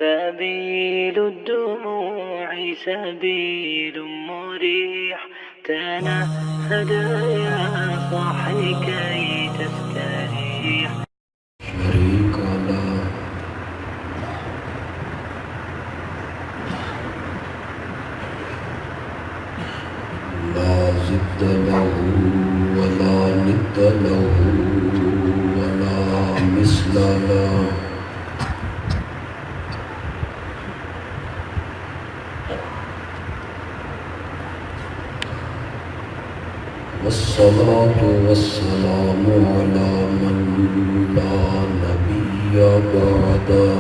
سبيل الدموع سبيل مريح، تنهد يا صاحي كي تستريح. شريك له لا ضد له ولا ند له ولا مثل له. والصلاة والسلام على من لا نبي بعده،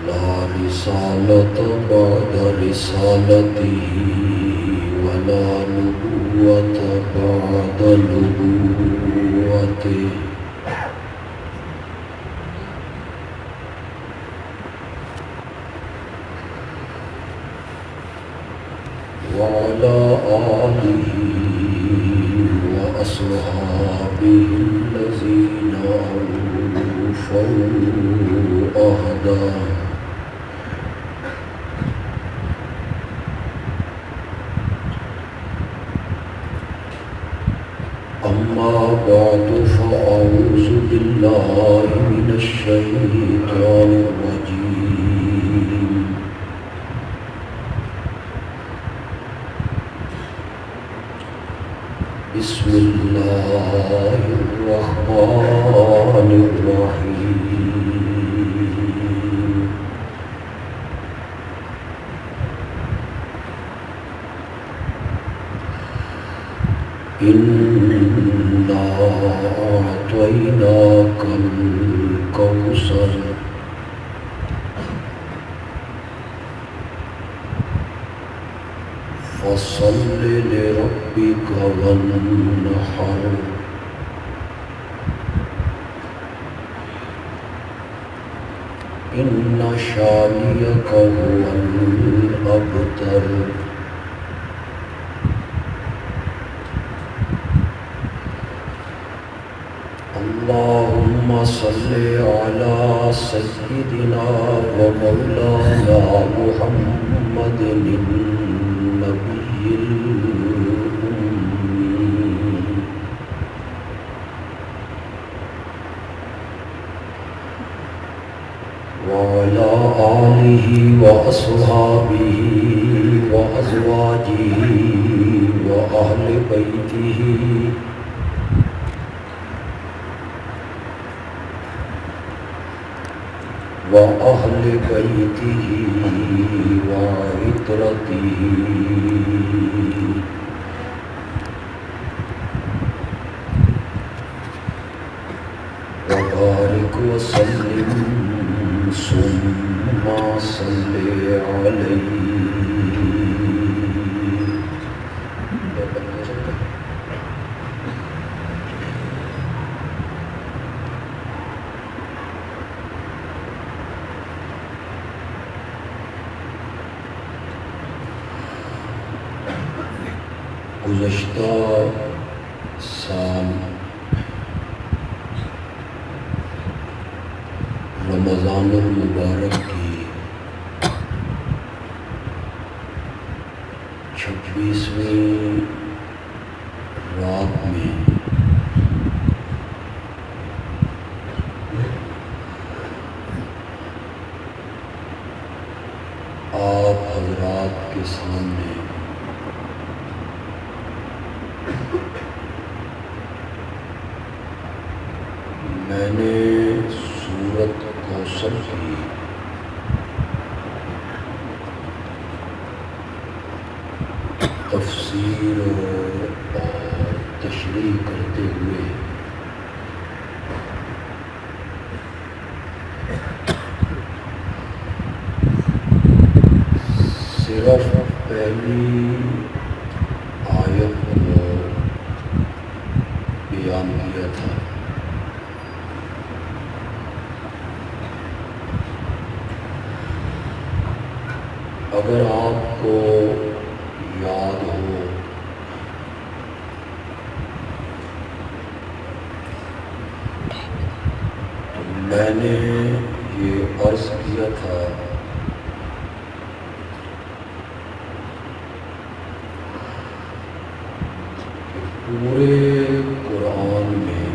لا رسالة بعد رسالته ولا نبوة بعد نبوته. وعلى آله وأصحابه الذين أوفوا عهده. أما بعد فأعوذ بالله من الشيطان الرجيم. بسم الله الرحمن الرحيم. إنا أعطيناك الكوثر فصل لربك وانحر. إن شانئك هو الأبتر. اللهم صل على سيدنا ومولانا محمد النبي الأمي وعلى آله وأصحابه وأزواجه وأهل بيته وأهل بيته وعترته وبارك وسلم ثم صل عليه. گزشتہ سال رمضان المبارک کی 26ویں رات میں آپ حضرات کے سامنے میں نے سورۃ کوثر کی تفسیر اور تشریح کرتے ہوئے صرف پہلی آیت کو بیان کیا تھا. اگر آپ کو یاد ہو میں نے یہ عرض کیا تھا کہ پورے قرآن میں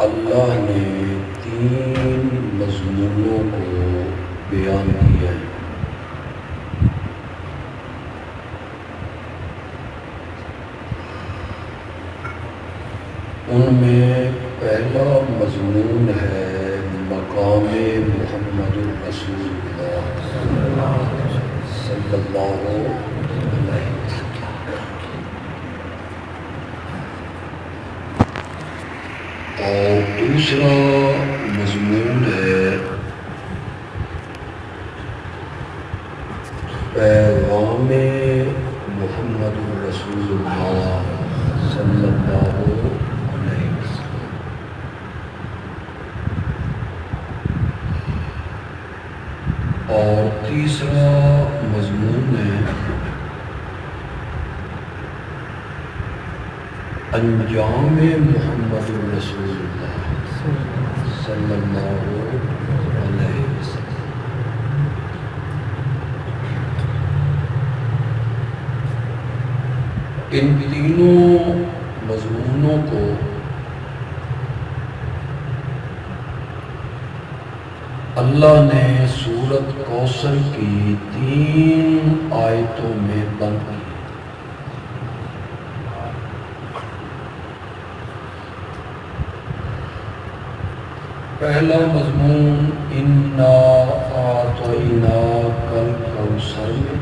اللہ نے 3 مضمونوں کو بیان کیا ہے۔ ان میں پہلا مضمون ہے مقام محمد رسول اللہ صلی اللہ علیہ وسلم، اور دوسرا مضمون ہے پیغام محمد رسول اللہ صلی اللہ علیہ وسلم، اور تیسرا مضمون ہے انجام محمد رسول اللہ صلی اللہ علیہ وسلم۔ ان تینوں مضمونوں کو اللہ نے سورت کوثر کی 3 آیتوں میں بند کیا۔ پہلا مضمون انا اعطیناک الکوثر میں،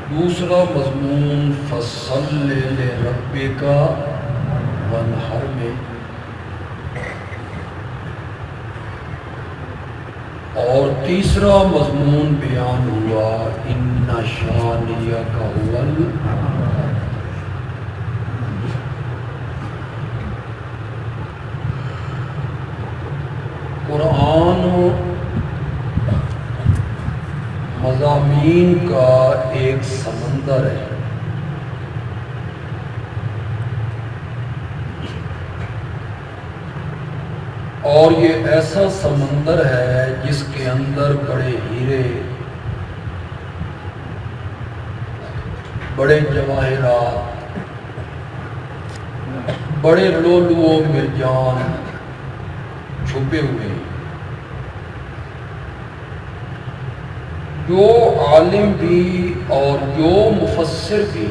دوسرا مضمون فصل لربک وانحر میں، اور تیسرا مضمون بیان ہوا ان شانئک هو الابتر۔ قرآن مضامین کا ایک سمندر ہے، اور یہ ایسا سمندر ہے جس کے اندر بڑے ہیرے، بڑے جواہرات، بڑے لؤلؤ و مرجان چھپے ہوئے ہیں۔ جو عالم بھی اور جو مفسر بھی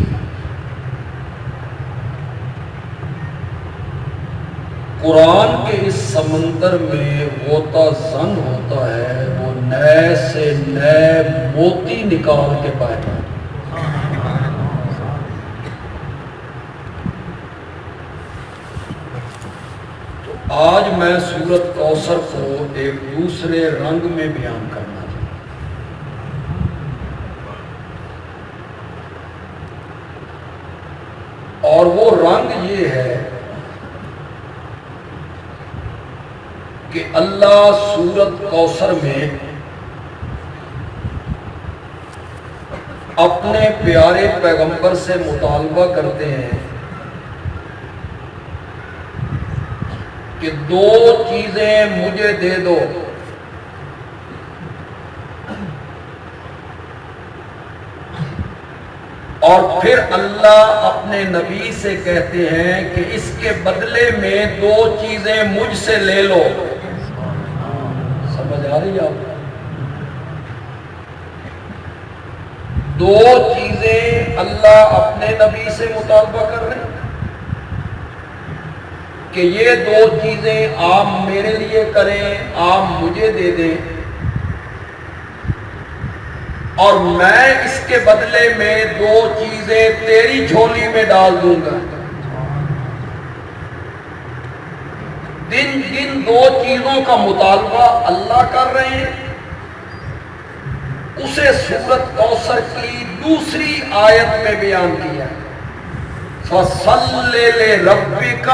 قرآن کے اس سمندر میں غوطہ زن ہوتا ہے، وہ نئے سے نئے موتی نکال کے پائے۔ آج میں سورت کوثر کو ایک دوسرے رنگ میں بیان کرنا چاہتا ہوں، اور وہ رنگ یہ ہے کہ اللہ سورت کوثر میں اپنے پیارے پیغمبر سے مطالبہ کرتے ہیں کہ 2 چیزیں مجھے دے دو، اور پھر اللہ اپنے نبی سے کہتے ہیں کہ اس کے بدلے میں 2 چیزیں مجھ سے لے لو۔ سمجھ آ رہی ہے آپ کو؟ 2 چیزیں اللہ اپنے نبی سے مطالبہ کر رہے ہیں کہ یہ 2 چیزیں آپ میرے لیے کریں، آپ مجھے دے دیں، اور میں اس کے بدلے میں 2 چیزیں تیری جھولی میں ڈال دوں گا۔ جن 2 چیزوں کا مطالبہ اللہ کر رہے ہیں، اسے سورت کوثر کی دوسری آیت میں بیان کیا ہے، فَصَلِّ لِرَبِّكَ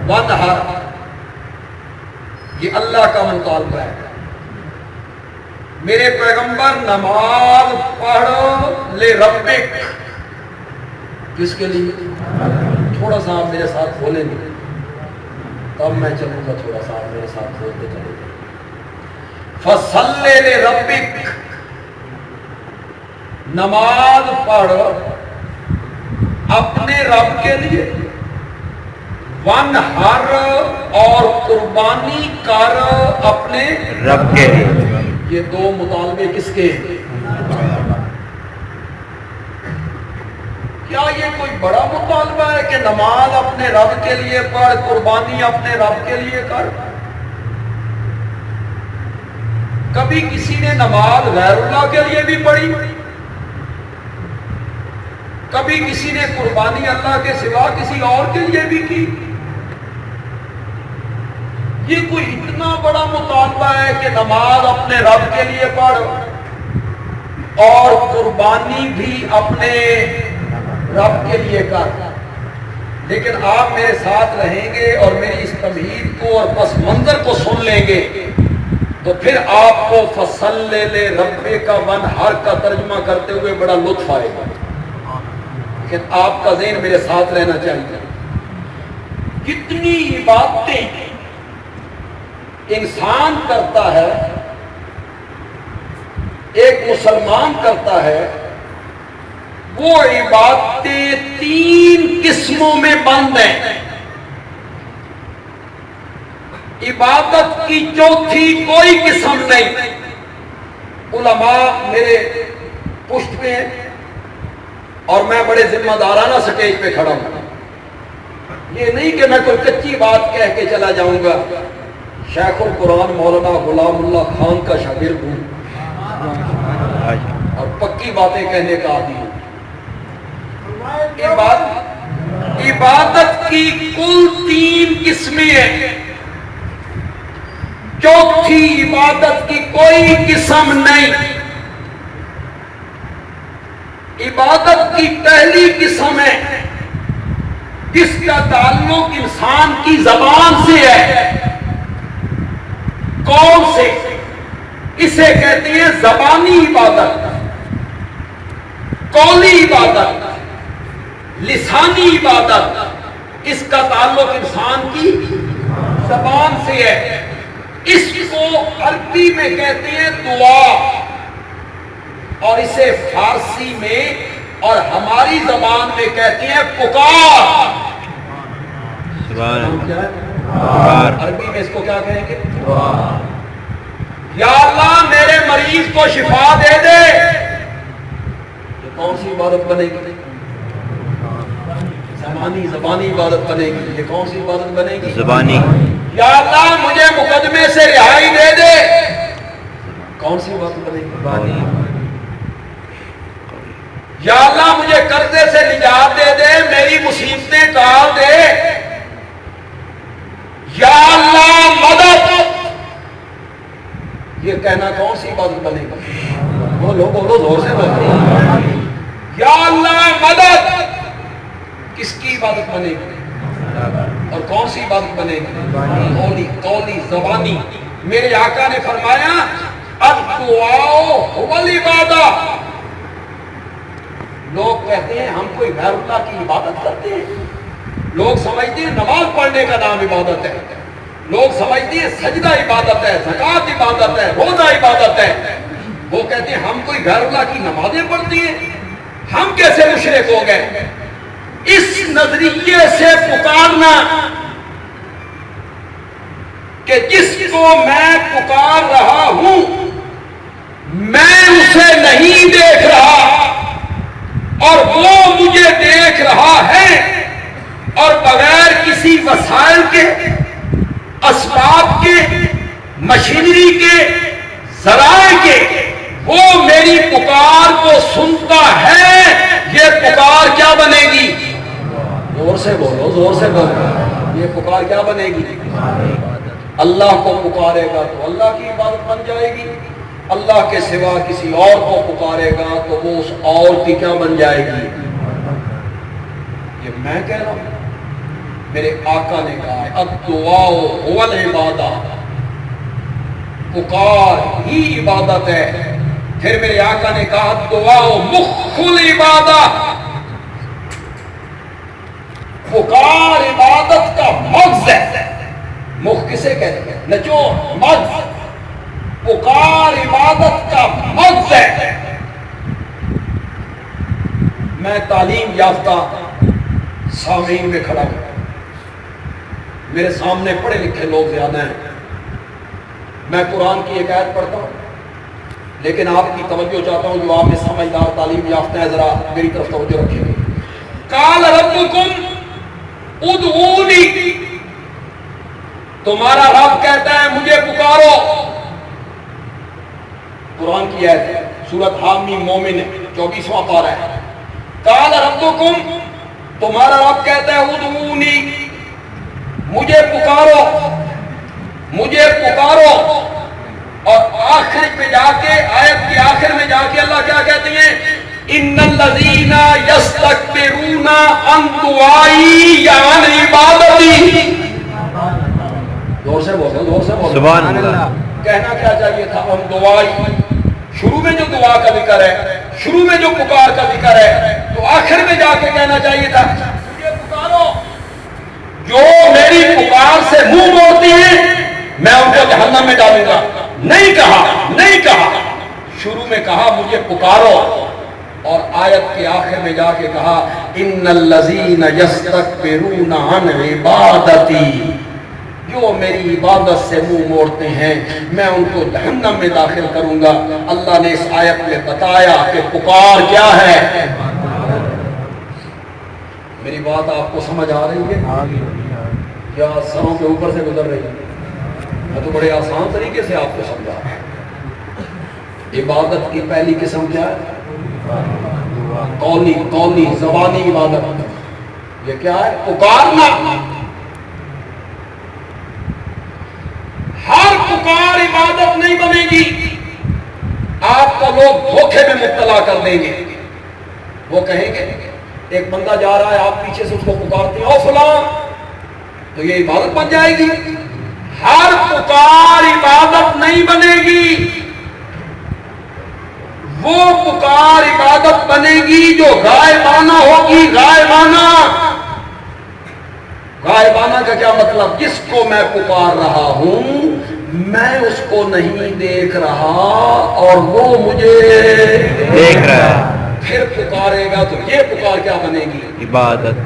وَانْحَرْ۔ یہ اللہ کا مطالبہ ہے۔ میرے پیغمبر نماز پڑھ لے ربک، کس کے لیے؟ تھوڑا سا آپ میرے ساتھ بولیں گے تب میں چلوں گا، تھوڑا سا آپ میرے ساتھ بولتے چلیں گے. فصلی لے ربک، نماز پڑھ اپنے رب کے لیے، ونہر اور قربانی کر اپنے رب کے لیے. یہ دو مطالبے کس کے؟ کیا یہ کوئی بڑا مطالبہ ہے کہ نماز اپنے رب کے لیے پڑھ، قربانی اپنے رب کے لیے کر؟ کبھی کسی نے نماز غیر اللہ کے لیے بھی پڑھی، کبھی کسی نے قربانی اللہ کے سوا کسی اور کے لیے بھی کی. یہ کوئی اتنا بڑا مطالبہ ہے کہ نماز اپنے رب کے لیے پڑھ اور قربانی بھی اپنے رب کے لیے کر. لیکن آپ میرے ساتھ رہیں گے اور میری اس تمہید کو اور پس منظر کو سن لیں گے تو پھر آپ کو فصلی لے ربک کا ونہر کا ترجمہ کرتے ہوئے بڑا لطف آئے گا. لیکن آپ کا ذہن میرے ساتھ رہنا چاہیے. کتنی عبادتیں انسان کرتا ہے، ایک مسلمان کرتا ہے، وہ عبادتیں 3 قسموں میں بند ہیں. عبادت کی چوتھی کوئی قسم نہیں. علماء میرے پشت پہ ہیں اور میں بڑے ذمہ دارانہ سٹیج پہ کھڑا ہوں. یہ نہیں کہ میں کوئی کچی بات کہہ کے چلا جاؤں گا. شیخ القرآن مولانا غلام اللہ خان کا شاگرد ہوں اور پکی باتیں کہنے کا عادی ہوں. عبادت کی کل 3 قسمیں ہیں، چوتھی عبادت کی کوئی قسم نہیں. عبادت کی پہلی قسم ہے جس کا تعلق انسان کی زبان سے ہے. کون سے؟ اسے کہتے ہیں زبانی عبادت، قولی عبادت، لسانی عبادت. اس کا تعلق انسان کی زبان سے ہے. اس کو عربی میں کہتے ہیں دعا اور اسے فارسی میں اور ہماری زبان میں کہتے ہیں پکار. عربی میں اس کو کیا کہیں گے؟ یا اللہ میرے مریض کو شفا دے دے. یہ کون سی عبادت بنے گی؟ زبانی عبادت بنے گی. یہ کون سی عبادت بنے گی؟ زبانی. یا اللہ مجھے مقدمے سے رہائی دے دے. کون سی عبادت بنے گی؟ زبانی. یا اللہ مجھے قرضے سے نجات دے دے، میری مصیبتیں ٹال دے. یا اللہ مدد. یہ کہنا کون سی عبادت بنے گی؟ بولو بولو زور سے بولو. یا اللہ مدد کس کی عبادت بنے گی اور کون سی عبادت بنے گی؟ قولی زبانی. میرے آقا نے فرمایا الدعاء هو العبادہ. لوگ کہتے ہیں ہم کوئی غیر اللہ کی عبادت کرتے ہیں. لوگ سمجھتے ہیں نماز پڑھنے کا نام عبادت ہے. لوگ سمجھتے ہیں سجدہ عبادت ہے، زکوٰۃ عبادت ہے، روزہ عبادت ہے. وہ کہتے ہیں ہم کوئی غیر اللہ کی نمازیں پڑھتے ہیں. ہم کیسے مشرک ہو گئے؟ اس نظریے سے پکارنا کہ جس کو میں پکار رہا ہوں میں اسے نہیں دیکھ رہا اور وہ مجھے دیکھ رہا ہے، اور بغیر کسی وسائل کے، اسباب کے، مشینری کے، ذرائع کے وہ میری پکار کو سنتا ہے. یہ پکار کیا بنے گی؟ زور سے بولو، زور سے بولو. یہ پکار کیا بنے گی؟ اللہ کو پکارے گا تو اللہ کی عبادت بن جائے گی. اللہ کے سوا کسی اور کو پکارے گا تو وہ اس اور کی کیا بن جائے گی؟ یہ میں کہہ رہا ہوں، میرے آقا نے کہا ہے الدعاء هو العبادہ. پکار ہی عبادت ہے. پھر میرے آقا نے کہا دعا مخ العبادت، پکار عبادت کا مغز ہے. مخ کسے کہتے ہیں؟ نچوڑ، مغز. پکار عبادت کا مغز ہے. میں تعلیم یافتہ سامعین میں کھڑا ہوں، میرے سامنے پڑھے لکھے لوگ زیادہ ہیں. میں قرآن کی ایک آیت پڑھتا ہوں، لیکن آپ کی توجہ چاہتا ہوں جو آپ میں سمجھدار تعلیم یافتہ ہیں، ذرا میری طرف توجہ رکھیں گے. قال ربکم ادعونی، تمہارا رب کہتا ہے مجھے پکارو. قرآن کی آیت ہے، سورۃ حامیم مومن 24واں پارہ ہے. قال ربکم، تمہارا رب کہتا ہے ادعونی، مجھے پکارو، مجھے پکارو. اور آخر پہ جا کے، آیت کے آخر میں جا کے اللہ کیا کہتے ہیں؟ ان الذین یستکبرون عن دعائی یا عن عبادتی. زور سے بولو، زور سے بولو. سبحان اللہ. کہنا کیا چاہیے تھا؟ ہم دعائی، شروع میں جو دعا کا ذکر ہے، شروع میں جو پکار کا ذکر ہے، تو آخر میں جا کے کہنا چاہیے تھا مجھے پکارو. جو میری پکار سے منہ موڑتی ہیں میں ان کو جہنم میں ڈالوں گا. نہیں کہا، نہیں کہا، شروع میں کہا مجھے پکارو، اور آیت کے آخر میں جا کے کہا ان الذین یستکبرون عن عبادتی، جو میری عبادت سے منہ موڑتے ہیں میں ان کو جہنم میں داخل کروں گا. اللہ نے اس آیت میں بتایا کہ پکار کیا ہے. میری بات آپ کو سمجھ آ رہی ہے یا سروں کے اوپر سے گزر رہی ہے؟ میں تو بڑے آسان طریقے سے آپ کو سمجھا. عبادت کی پہلی قسم کیا ہے؟ قولی زبانی عبادت. یہ کیا ہے؟ پکارنا. ہر پکار عبادت نہیں بنے گی. آپ کو لوگ دھوکے میں مبتلا کر دیں گے. وہ کہیں گے ایک بندہ جا رہا ہے، آپ پیچھے سے اس کو پکارتے ہیں او فلاں، تو یہ عبادت بن جائے گی. ہر پکار عبادت نہیں بنے گی. وہ پکار عبادت بنے گی جو غائبانہ ہوگی. غائبانہ، غائبانہ کا کیا مطلب؟ جس کو میں پکار رہا ہوں میں اس کو نہیں دیکھ رہا اور وہ مجھے دیکھ رہا ہے. پھر پکارے گا تو یہ پکار کیا بنے گی؟ عبادت.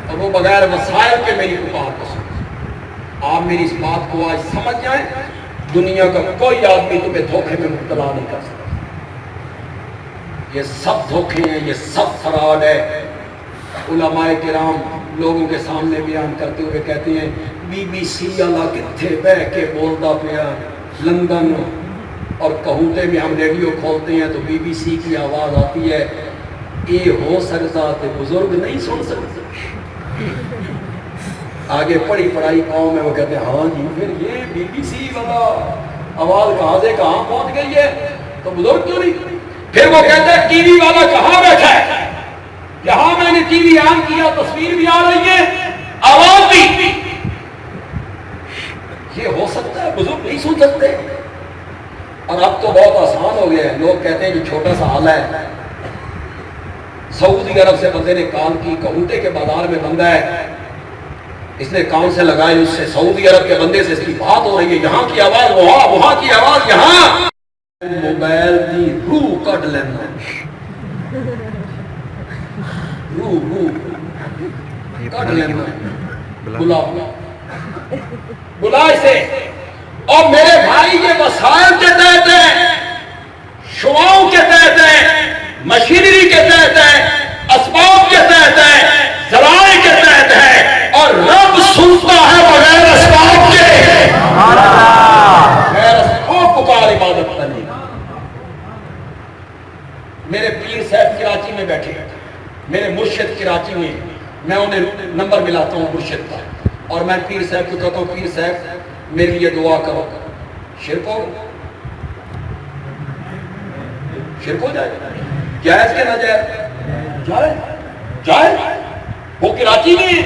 اور وہ بغیر وسائل کے میری پکار کو سمجھ. آپ میری اس بات کو آج سمجھ جائیں، دنیا کا کوئی آدمی تمہیں دھوکے میں مبتلا نہیں کر سکتا. یہ سب دھوکے ہیں، یہ سب فراڈ ہے. علماء کرام لوگوں کے سامنے بیان کرتے ہوئے کہتے ہیں بی بی سی والا کتھے بہ کے بولتا پیا لندن، اور کہوتے میں ہم ریڈیو کھولتے ہیں تو بی بی سی کی آواز آتی ہے. یہ ہو سکتا تو بزرگ نہیں سن سکتے. آگے پڑھی پڑھائی قوم ہے وہ کہتے ہیں ہاں جی پھر یہ بی بی سی والا آواز کہاں سے کہاں پہنچ گئی ہے تو بزرگ کیوں نہیں؟ پھر وہ کہتا ہے ٹی وی والا کہاں بیٹھا ہے؟ یہاں میں نے ٹی وی آن کیا، تصویر بھی آ رہی ہے، آواز بھی. یہ ہو سکتا ہے، بزرگ نہیں سن سکتے. اور اب تو بہت آسان ہو گیا ہے. لوگ کہتے ہیں جو چھوٹا سا حال ہے، سعودی عرب سے بندے نے کال کی، کہوتے کے بازار میں بندہ ہے، اس نے کان سے لگائے، اس سے سعودی عرب کے بندے سے اس کی بات ہو رہی ہے. یہاں کی آواز وہاں، وہاں کی آواز یہاں. موبائل کی روح کٹ لینا، روح کٹ لینا. بلا بلا اسے. اور میرے بھائی یہ وسائل کے تحت ہے، شعاؤں کے تحت ہے، مشینری کے تحت ہے، اسباب کے تحت ہے، ذرائع کے تحت ہے. اور رب سنتا ہے بغیر اسباب کے. بغیر اسباب پکار عبادت کرنے. میرے پیر صاحب کراچی میں بیٹھے ہیں، میرے مرشد کراچی میں، میں انہیں نمبر ملاتا ہوں مرشد کا، اور میں پیر صاحب کو کہتا ہوں پیر صاحب میرے لیے دعا کرو. شرک ہو جائے، جائز کے نہ جائز؟ جائز. وہ کراچی میں ہے،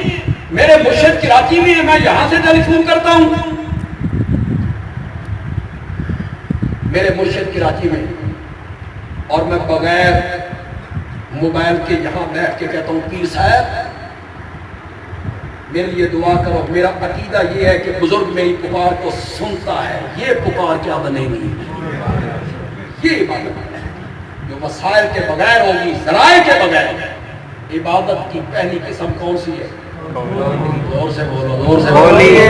میرے مرشد کراچی میں ہے، میں یہاں سے ٹیلی فون کرتا ہوں. میرے مرشد کراچی میں، اور میں بغیر موبائل کے یہاں بیٹھ کے کہتا ہوں پیر صاحب میرے لیے دعا کرو، میرا عقیدہ یہ ہے کہ بزرگ میری پکار کو سنتا ہے، یہ پکار کیا بنے گی، یہ عبادت ہے جو وسائل کے بغیر ہوگی، ذرائع کے بغیر۔ عبادت کی پہلی قسم کون سی ہے؟ زور سے بولو، زور سے بولیے۔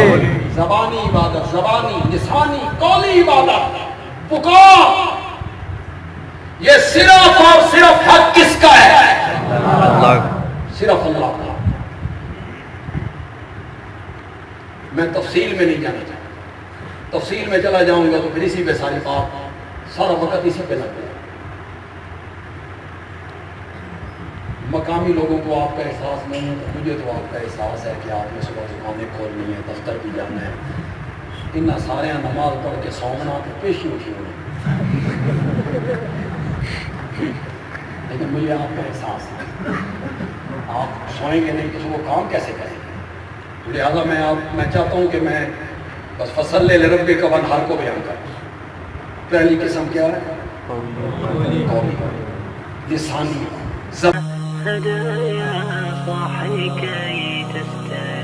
زبانی عبادت، زبانی، لسانی، قولی عبادت، پکار، یہ صرف اور صرف حق کس کا ہے؟ اللہ صرف اللہ کا۔ میں تفصیل میں نہیں جانا چاہتا، تفصیل میں چلا جاؤں گا تو پھر اسی پہ ساری بات، سارا وقت اسی پہ لگ جائے۔ مقامی لوگوں کو آپ کا احساس نہیں ہے، مجھے تو آپ کا احساس ہے کہ آپ نے صبح دکانیں کھولنی ہے، دفتر بھی جانا ہے، ان سارے نماز پڑھ کے سونا تو پیشی اٹھی ہوئی، لیکن مجھے آپ کا احساس ہے آپ سوئیں گے نہیں تو وہ کام کیسے کریں گے؟ لہٰذا میں چاہتا ہوں کہ میں بس فصل لے رب کا ونہار کو بیان کروں۔ پہلی قسم کیا ہے؟ قولی، لسانی، هدايا صاحي كي تستريح